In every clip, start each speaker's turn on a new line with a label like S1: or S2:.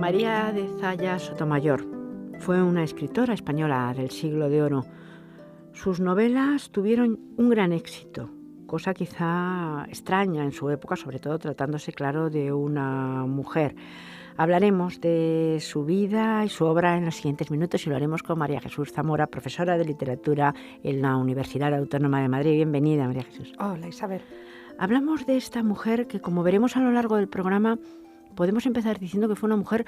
S1: María de Zayas Sotomayor fue una escritora española del siglo de oro. Sus novelas tuvieron un gran éxito, cosa quizá extraña en su época, sobre todo tratándose, claro, de una mujer. Hablaremos de su vida y su obra en los siguientes minutos y lo haremos con María Jesús Zamora, profesora de literatura en la Universidad Autónoma de Madrid. Bienvenida, María Jesús.
S2: Hola, Isabel.
S1: Hablamos de esta mujer que, como veremos a lo largo del programa, podemos empezar diciendo que fue una mujer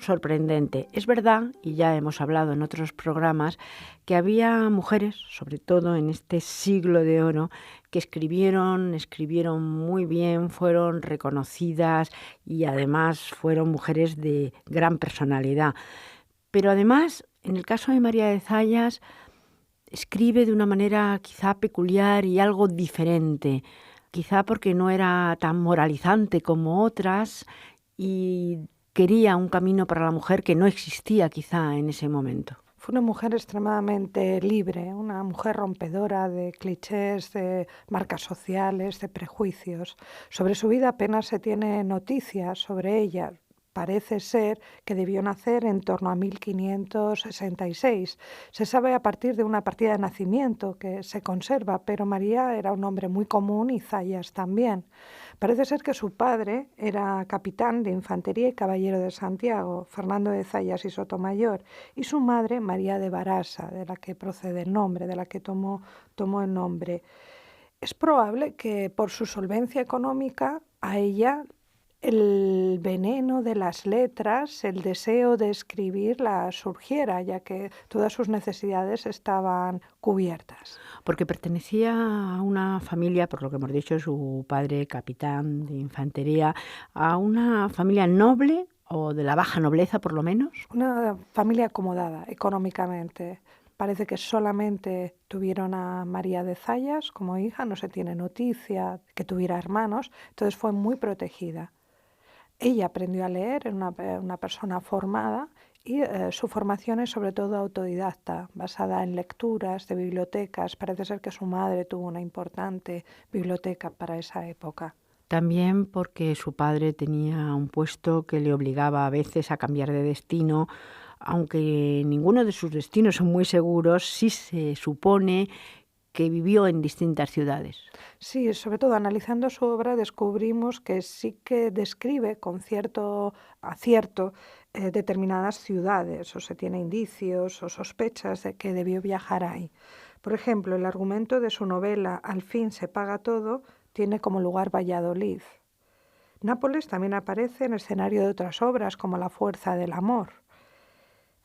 S1: sorprendente. Es verdad, y ya hemos hablado en otros programas, que había mujeres, sobre todo en este siglo de oro, que escribieron muy bien, fueron reconocidas y además fueron mujeres de gran personalidad. Pero además, en el caso de María de Zayas, escribe de una manera quizá peculiar y algo diferente, quizá porque no era tan moralizante como otras y quería un camino para la mujer que no existía quizá en ese momento.
S2: Fue una mujer extremadamente libre, una mujer rompedora de clichés, de marcas sociales, de prejuicios. Sobre su vida apenas se tiene noticias sobre ella. Parece ser que debió nacer en torno a 1566. Se sabe a partir de una partida de nacimiento que se conserva, pero María era un nombre muy común y Zayas también. Parece ser que su padre era capitán de infantería y caballero de Santiago, Fernando de Zayas y Sotomayor, y su madre María de Barasa, de la que procede el nombre, de la que tomó el nombre. Es probable que por su solvencia económica a ella el veneno de las letras, el deseo de escribir la surgiera, ya que todas sus necesidades estaban cubiertas.
S1: Porque pertenecía a una familia, por lo que hemos dicho, su padre capitán de infantería, a una familia noble o de la baja nobleza por lo menos.
S2: Una familia acomodada económicamente. Parece que solamente tuvieron a María de Zayas como hija, no se tiene noticia que tuviera hermanos, entonces fue muy protegida. Ella aprendió a leer, era una persona formada y su formación es sobre todo autodidacta, basada en lecturas de bibliotecas. Parece ser que su madre tuvo una importante biblioteca para esa época.
S1: También porque su padre tenía un puesto que le obligaba a veces a cambiar de destino, aunque ninguno de sus destinos son muy seguros, sí se supone que vivió en distintas ciudades.
S2: Sí, sobre todo analizando su obra descubrimos que sí que describe con cierto acierto determinadas ciudades, o se tiene indicios o sospechas de que debió viajar ahí. Por ejemplo, el argumento de su novela Al fin se paga todo tiene como lugar Valladolid. Nápoles también aparece en escenario de otras obras como La fuerza del amor.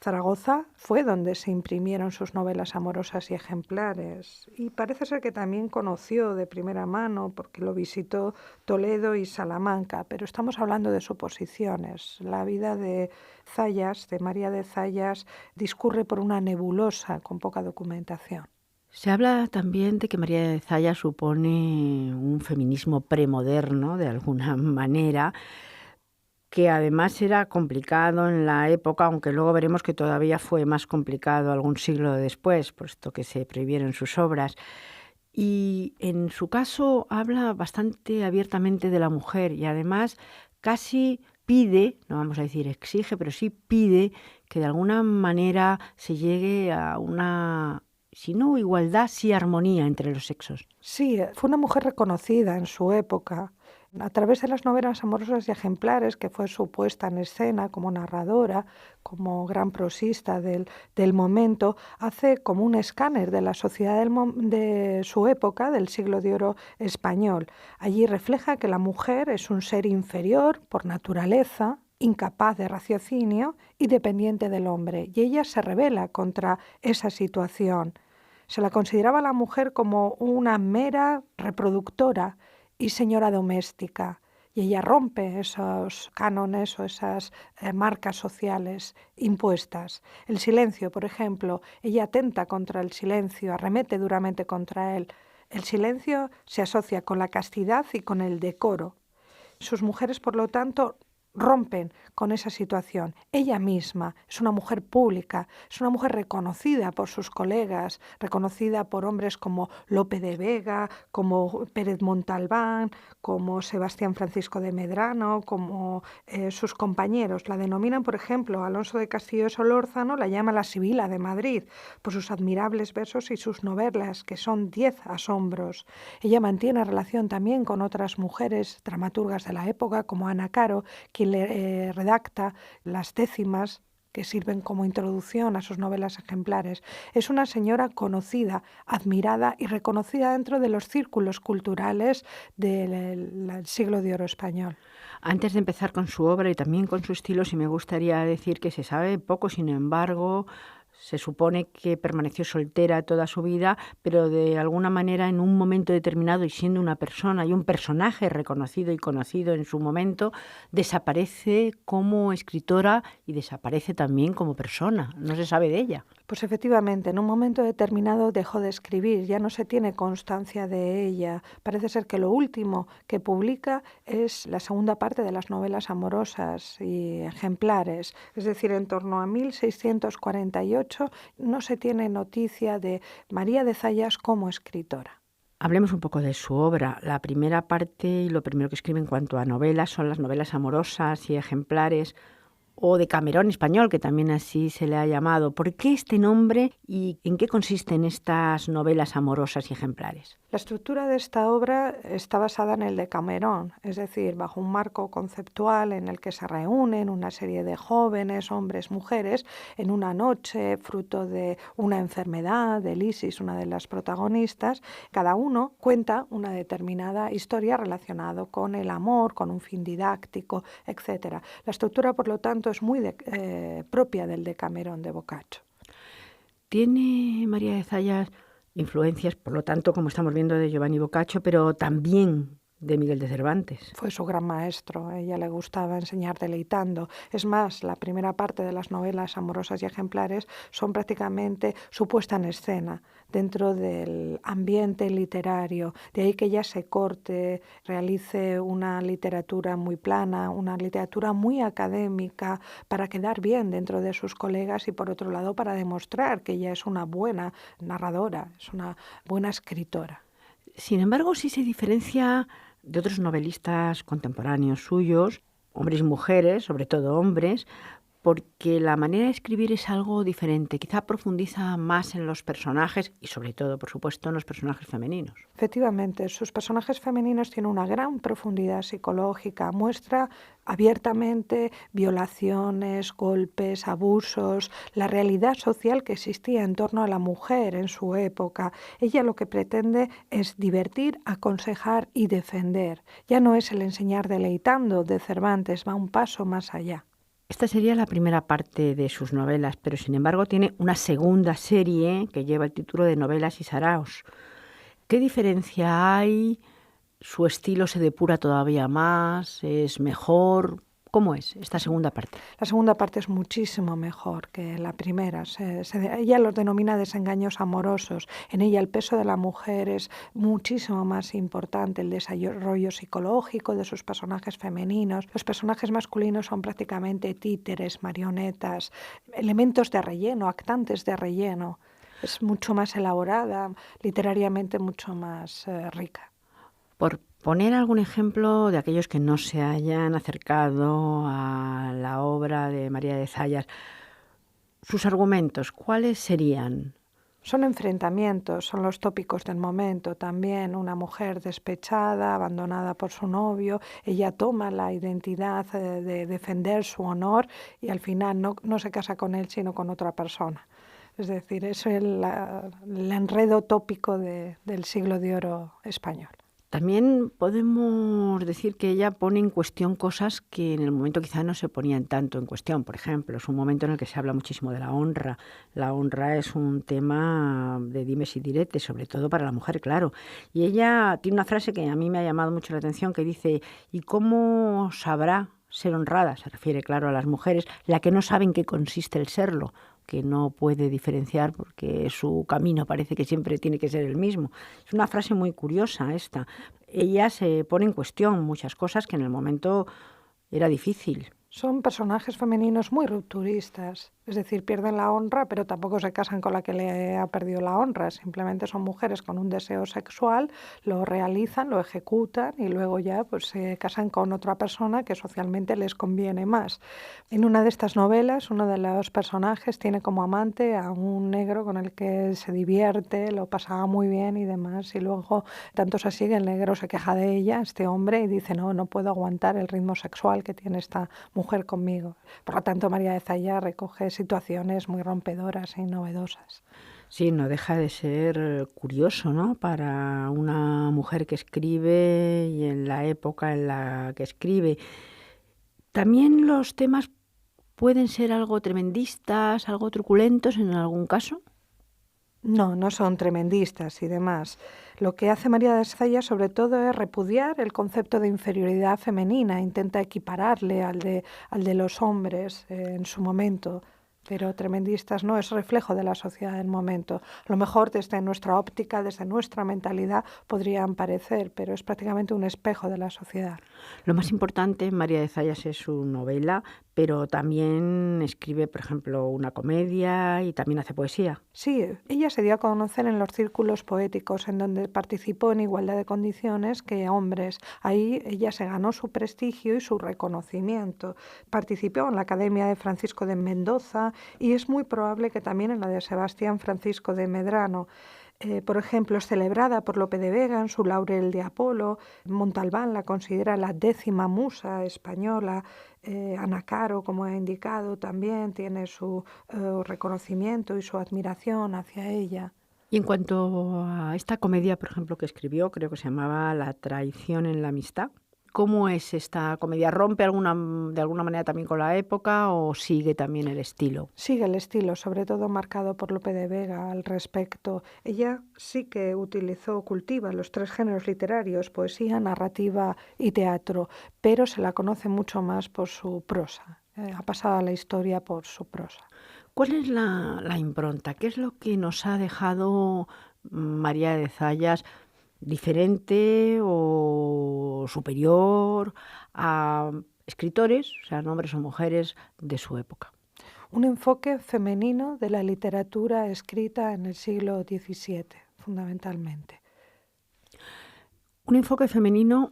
S2: Zaragoza fue donde se imprimieron sus novelas amorosas y ejemplares, y parece ser que también conoció de primera mano, porque lo visitó, Toledo y Salamanca, pero estamos hablando de suposiciones. La vida de Zayas, de María de Zayas, discurre por una nebulosa con poca documentación.
S1: Se habla también de que María de Zayas supone un feminismo premoderno, de alguna manera, que además era complicado en la época, aunque luego veremos que todavía fue más complicado algún siglo después, puesto que se prohibieron sus obras. Y en su caso habla bastante abiertamente de la mujer y además casi pide, no vamos a decir exige, pero sí pide que de alguna manera se llegue a una, si no igualdad, sí armonía entre los sexos.
S2: Sí, fue una mujer reconocida en su época. A través de las novelas amorosas y ejemplares, que fue su puesta en escena como narradora, como gran prosista del momento, hace como un escáner de la sociedad de su época, del siglo de oro español. Allí refleja que la mujer es un ser inferior por naturaleza, incapaz de raciocinio y dependiente del hombre, y ella se rebela contra esa situación. Se la consideraba a la mujer como una mera reproductora y señora doméstica, y ella rompe esos cánones o esas marcas sociales impuestas. El silencio, por ejemplo, ella atenta contra el silencio, arremete duramente contra él. El silencio se asocia con la castidad y con el decoro. Sus mujeres, por lo tanto, rompen con esa situación. Ella misma es una mujer pública, es una mujer reconocida por sus colegas, reconocida por hombres como Lope de Vega, como Pérez Montalbán, como Sebastián Francisco de Medrano, como sus compañeros. La denominan, por ejemplo, Alonso de Castillo de Solórzano la llama la Sibila de Madrid por sus admirables versos y sus novelas, que son 10 asombros. Ella mantiene relación también con otras mujeres dramaturgas de la época, como Ana Caro, quien le redacta las décimas que sirven como introducción a sus novelas ejemplares. Es una señora conocida, admirada y reconocida dentro de los círculos culturales del siglo de oro español.
S1: Antes de empezar con su obra y también con su estilo, sí me gustaría decir que se sabe poco, sin embargo, se supone que permaneció soltera toda su vida, pero de alguna manera en un momento determinado y siendo una persona y un personaje reconocido y conocido en su momento, desaparece como escritora y desaparece también como persona. No se sabe de ella.
S2: Pues efectivamente, en un momento determinado dejó de escribir, ya no se tiene constancia de ella. Parece ser que lo último que publica es la segunda parte de las novelas amorosas y ejemplares, es decir, en torno a 1648 no se tiene noticia de María de Zayas como escritora.
S1: Hablemos un poco de su obra. La primera parte y lo primero que escribe en cuanto a novelas son las novelas amorosas y ejemplares, o Decamerón español, que también así se le ha llamado. ¿Por qué este nombre y en qué consisten estas novelas amorosas y ejemplares?
S2: La estructura de esta obra está basada en el Decamerón, es decir, bajo un marco conceptual en el que se reúnen una serie de jóvenes, hombres, mujeres, en una noche, fruto de una enfermedad de Lisis, una de las protagonistas. Cada uno cuenta una determinada historia relacionada con el amor, con un fin didáctico, etc. La estructura, por lo tanto, es muy propia del Decamerón de Boccaccio.
S1: ¿Tiene María de Zayas influencias, por lo tanto, como estamos viendo, de Giovanni Boccaccio, pero también de Miguel de Cervantes?
S2: Fue su gran maestro, a ella le gustaba enseñar deleitando. Es más, la primera parte de las novelas amorosas y ejemplares son prácticamente su puesta en escena dentro del ambiente literario. De ahí que ella se corte, realice una literatura muy plana, una literatura muy académica para quedar bien dentro de sus colegas y, por otro lado, para demostrar que ella es una buena narradora, es una buena escritora.
S1: Sin embargo, sí se diferencia de otros novelistas contemporáneos suyos, hombres y mujeres, sobre todo hombres, porque la manera de escribir es algo diferente. Quizá profundiza más en los personajes y, sobre todo, por supuesto, en los personajes femeninos.
S2: Efectivamente, sus personajes femeninos tienen una gran profundidad psicológica, muestra abiertamente violaciones, golpes, abusos, la realidad social que existía en torno a la mujer en su época. Ella lo que pretende es divertir, aconsejar y defender. Ya no es el enseñar deleitando de Cervantes, va un paso más allá.
S1: Esta sería la primera parte de sus novelas, pero sin embargo tiene una segunda serie que lleva el título de Novelas y Saraos. ¿Qué diferencia hay? ¿Su estilo se depura todavía más? ¿Es mejor? ¿Cómo es esta segunda parte?
S2: La segunda parte es muchísimo mejor que la primera. Ella los denomina desengaños amorosos. En ella el peso de la mujer es muchísimo más importante, el desarrollo psicológico de sus personajes femeninos. Los personajes masculinos son prácticamente títeres, marionetas, elementos de relleno, actantes de relleno. Es mucho más elaborada, literariamente mucho más rica.
S1: Por poner algún ejemplo de aquellos que no se hayan acercado a la obra de María de Zayas, sus argumentos, ¿cuáles serían?
S2: Son enfrentamientos, son los tópicos del momento también. Una mujer despechada, abandonada por su novio, ella toma la identidad de defender su honor y al final no se casa con él, sino con otra persona. Es decir, es el enredo tópico del siglo de oro español.
S1: También podemos decir que ella pone en cuestión cosas que en el momento quizá no se ponían tanto en cuestión. Por ejemplo, es un momento en el que se habla muchísimo de la honra. La honra es un tema de dimes y diretes, sobre todo para la mujer, claro. Y ella tiene una frase que a mí me ha llamado mucho la atención, que dice: ¿y cómo sabrá ser honrada? Se refiere, claro, a las mujeres, la que no sabe en qué consiste el serlo, que no puede diferenciar porque su camino parece que siempre tiene que ser el mismo. Es una frase muy curiosa esta. Ella se pone en cuestión muchas cosas que en el momento era difícil.
S2: Son personajes femeninos muy rupturistas, es decir, pierden la honra, pero tampoco se casan con la que le ha perdido la honra, simplemente son mujeres con un deseo sexual, lo realizan, lo ejecutan y luego ya pues se casan con otra persona que socialmente les conviene más. En una de estas novelas, uno de los personajes tiene como amante a un negro con el que se divierte, lo pasaba muy bien y demás, y luego tanto es así que el negro se queja de ella, este hombre, y dice, no, no puedo aguantar el ritmo sexual que tiene esta mujer conmigo. Por lo tanto, María de Zaya recoge situaciones muy rompedoras y novedosas.
S1: Sí, no deja de ser curioso, ¿no? Para una mujer que escribe y en la época en la que escribe. También los temas pueden ser algo tremendistas, algo truculentos en algún caso.
S2: No, no son tremendistas y demás. Lo que hace María de Zaya sobre todo es repudiar el concepto de inferioridad femenina, intenta equipararle al de los hombres en su momento, pero tremendistas no, es reflejo de la sociedad del momento. A lo mejor desde nuestra óptica, desde nuestra mentalidad podrían parecer, pero es prácticamente un espejo de la sociedad.
S1: Lo más importante en María de Zayas es su novela, pero también escribe, por ejemplo, una comedia y también hace poesía.
S2: Sí, ella se dio a conocer en los círculos poéticos, en donde participó en igualdad de condiciones que hombres. Ahí ella se ganó su prestigio y su reconocimiento. Participó en la Academia de Francisco de Mendoza y es muy probable que también en la de Sebastián Francisco de Medrano. Por ejemplo, es celebrada por Lope de Vega en su Laurel de Apolo. Montalbán la considera la 10ª musa española. Ana Caro, como he indicado, también tiene su reconocimiento y su admiración hacia ella.
S1: Y en cuanto a esta comedia, por ejemplo, que escribió, creo que se llamaba La traición en la amistad. ¿Cómo es esta comedia? ¿Rompe de alguna manera también con la época o sigue también el estilo?
S2: Sigue el estilo, sobre todo marcado por Lope de Vega al respecto. Ella sí que cultiva los 3 géneros literarios, poesía, narrativa y teatro, pero se la conoce mucho más por su prosa. Ha pasado a la historia por su prosa.
S1: ¿Cuál es la impronta? ¿Qué es lo que nos ha dejado María de Zayas diferente o superior a escritores, sean hombres o mujeres, de su época?
S2: Un enfoque femenino de la literatura escrita en el siglo XVII, fundamentalmente.
S1: Un enfoque femenino,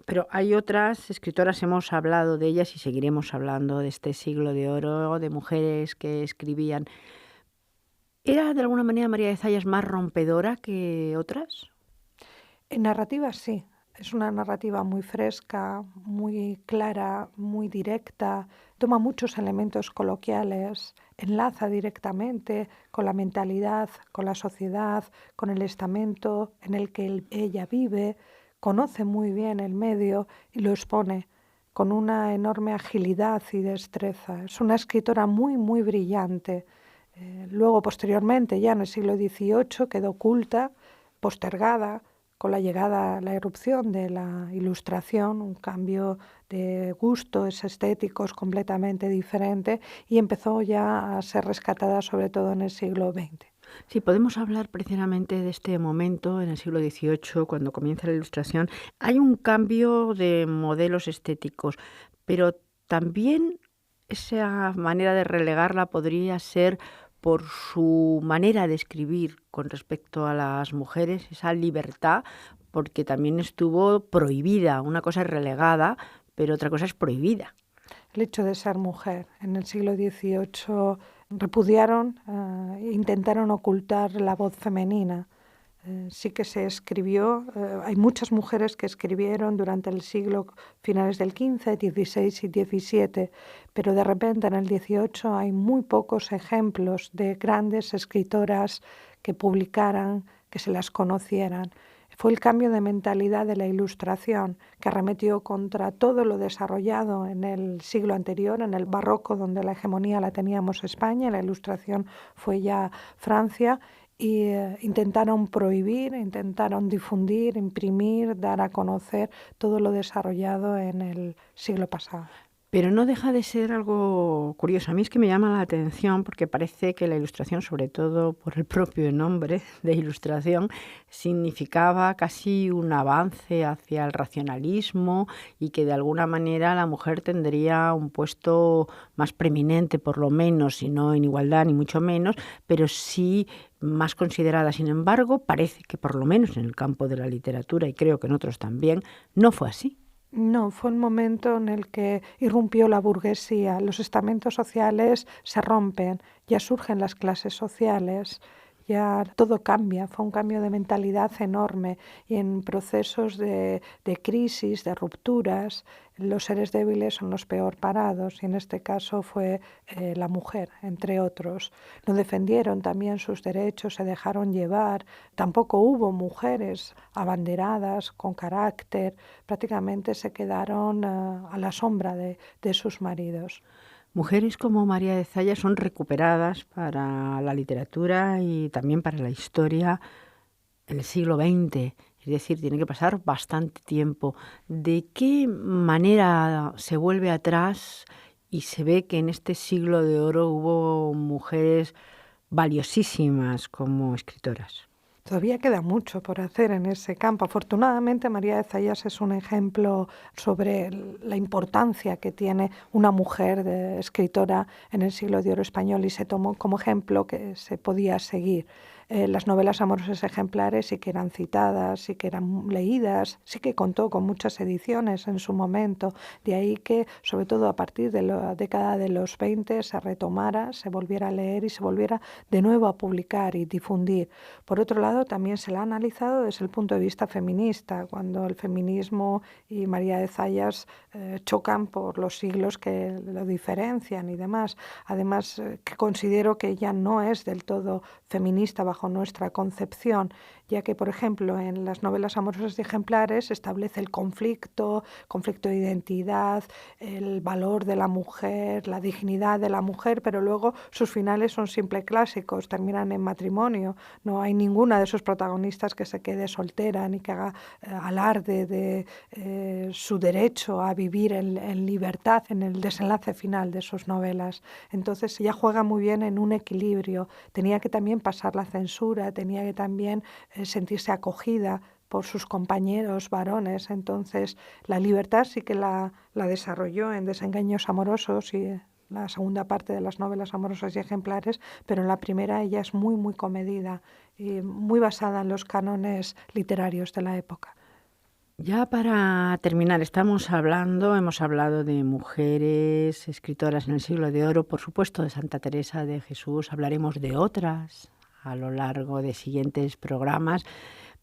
S1: pero hay otras escritoras, hemos hablado de ellas y seguiremos hablando de este siglo de oro, de mujeres que escribían. ¿Era de alguna manera María de Zayas más rompedora que otras?
S2: En narrativa sí, es una narrativa muy fresca, muy clara, muy directa, toma muchos elementos coloquiales, enlaza directamente con la mentalidad, con la sociedad, con el estamento en el que ella vive, conoce muy bien el medio y lo expone con una enorme agilidad y destreza. Es una escritora muy, muy brillante. Luego, posteriormente, ya en el siglo XVIII, quedó oculta, postergada, con la llegada, la irrupción de la Ilustración, un cambio de gustos estéticos completamente diferente y empezó ya a ser rescatada sobre todo en el siglo XX.
S1: Sí, podemos hablar precisamente de este momento en el siglo XVIII, cuando comienza la Ilustración. Hay un cambio de modelos estéticos, pero también esa manera de relegarla podría ser por su manera de escribir con respecto a las mujeres, esa libertad, porque también estuvo prohibida. Una cosa es relegada, pero otra cosa es prohibida.
S2: El hecho de ser mujer en el siglo XVIII repudiaron, intentaron ocultar la voz femenina. Sí que se escribió, hay muchas mujeres que escribieron durante el siglo finales del XV, XVI y XVII, pero de repente en el XVIII hay muy pocos ejemplos de grandes escritoras que publicaran, que se las conocieran. Fue el cambio de mentalidad de la Ilustración que arremetió contra todo lo desarrollado en el siglo anterior, en el barroco, donde la hegemonía la teníamos España, la Ilustración fue ya Francia, y intentaron prohibir, intentaron difundir, imprimir, dar a conocer todo lo desarrollado en el siglo pasado.
S1: Pero no deja de ser algo curioso. A mí es que me llama la atención porque parece que la ilustración, sobre todo por el propio nombre de ilustración, significaba casi un avance hacia el racionalismo y que de alguna manera la mujer tendría un puesto más preeminente, por lo menos, y no en igualdad ni mucho menos, pero sí más considerada. Sin embargo, parece que por lo menos en el campo de la literatura, y creo que en otros también, no fue así.
S2: No, fue un momento en el que irrumpió la burguesía, los estamentos sociales se rompen, ya surgen las clases sociales, ya todo cambia, fue un cambio de mentalidad enorme y en procesos de crisis, de rupturas, los seres débiles son los peor parados y en este caso fue la mujer, entre otros. No defendieron también sus derechos, se dejaron llevar, tampoco hubo mujeres abanderadas, con carácter, prácticamente se quedaron a la sombra de sus maridos.
S1: Mujeres como María de Zaya son recuperadas para la literatura y también para la historia en el siglo XX. Es decir, tiene que pasar bastante tiempo. ¿De qué manera se vuelve atrás y se ve que en este siglo de oro hubo mujeres valiosísimas como escritoras?
S2: Todavía queda mucho por hacer en ese campo. Afortunadamente, María de Zayas es un ejemplo sobre la importancia que tiene una mujer escritora en el siglo de oro español y se tomó como ejemplo que se podía seguir. Las novelas amorosas ejemplares sí que eran citadas, sí que eran leídas, sí que contó con muchas ediciones en su momento. De ahí que, sobre todo a partir de la década de los 20, se retomara, se volviera a leer y se volviera de nuevo a publicar y difundir. Por otro lado, también se la ha analizado desde el punto de vista feminista, cuando el feminismo y María de Zayas chocan por los siglos que lo diferencian y demás. Además, que considero que ella no es del todo feminista bajo nuestra concepción, ya que, por ejemplo, en las novelas amorosas y ejemplares establece el conflicto de identidad, el valor de la mujer, la dignidad de la mujer, pero luego sus finales son siempre clásicos, terminan en matrimonio. No hay ninguna de sus protagonistas que se quede soltera ni que haga alarde de su derecho a vivir en libertad en el desenlace final de sus novelas. Entonces ella juega muy bien en un equilibrio. Tenía que también pasar la censura, tenía que también sentirse acogida por sus compañeros varones. Entonces la libertad sí que la desarrolló en Desengaños amorosos y la segunda parte de las novelas amorosas y ejemplares, pero en la primera ella es muy, muy comedida y muy basada en los cánones literarios de la época.
S1: Ya para terminar, hemos hablado de mujeres escritoras en el siglo de oro, por supuesto de Santa Teresa de Jesús, hablaremos de otras a lo largo de siguientes programas,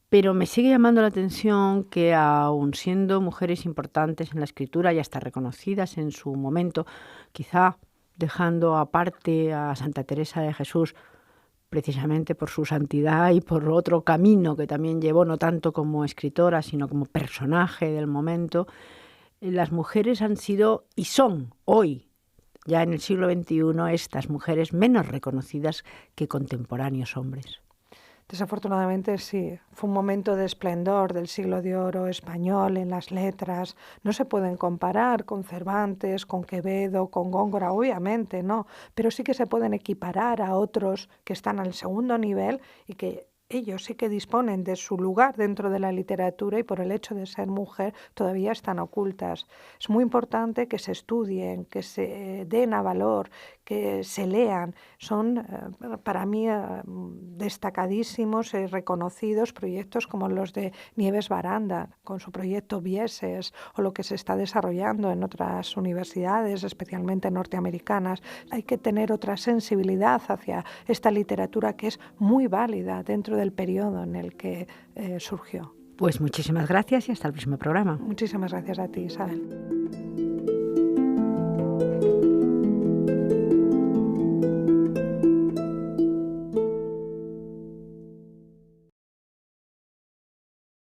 S1: pero me sigue llamando la atención que aun siendo mujeres importantes en la escritura y hasta reconocidas en su momento, quizá dejando aparte a Santa Teresa de Jesús, precisamente por su santidad y por otro camino que también llevó, no tanto como escritora, sino como personaje del momento, las mujeres han sido y son hoy, ya en el siglo XXI, estas mujeres menos reconocidas que contemporáneos hombres.
S2: Desafortunadamente sí, fue un momento de esplendor del siglo de oro español en las letras. No se pueden comparar con Cervantes, con Quevedo, con Góngora, obviamente no, pero sí que se pueden equiparar a otros que están al segundo nivel y que ellos sí que disponen de su lugar dentro de la literatura y por el hecho de ser mujer todavía están ocultas. Es muy importante que se estudien, que se den a valor, que se lean. Son para mí destacadísimos y reconocidos proyectos como los de Nieves Baranda, con su proyecto Vieses, o lo que se está desarrollando en otras universidades, especialmente norteamericanas. Hay que tener otra sensibilidad hacia esta literatura que es muy válida dentro del periodo en el que surgió.
S1: Pues muchísimas gracias y hasta el próximo programa.
S2: Muchísimas gracias a ti, Isabel.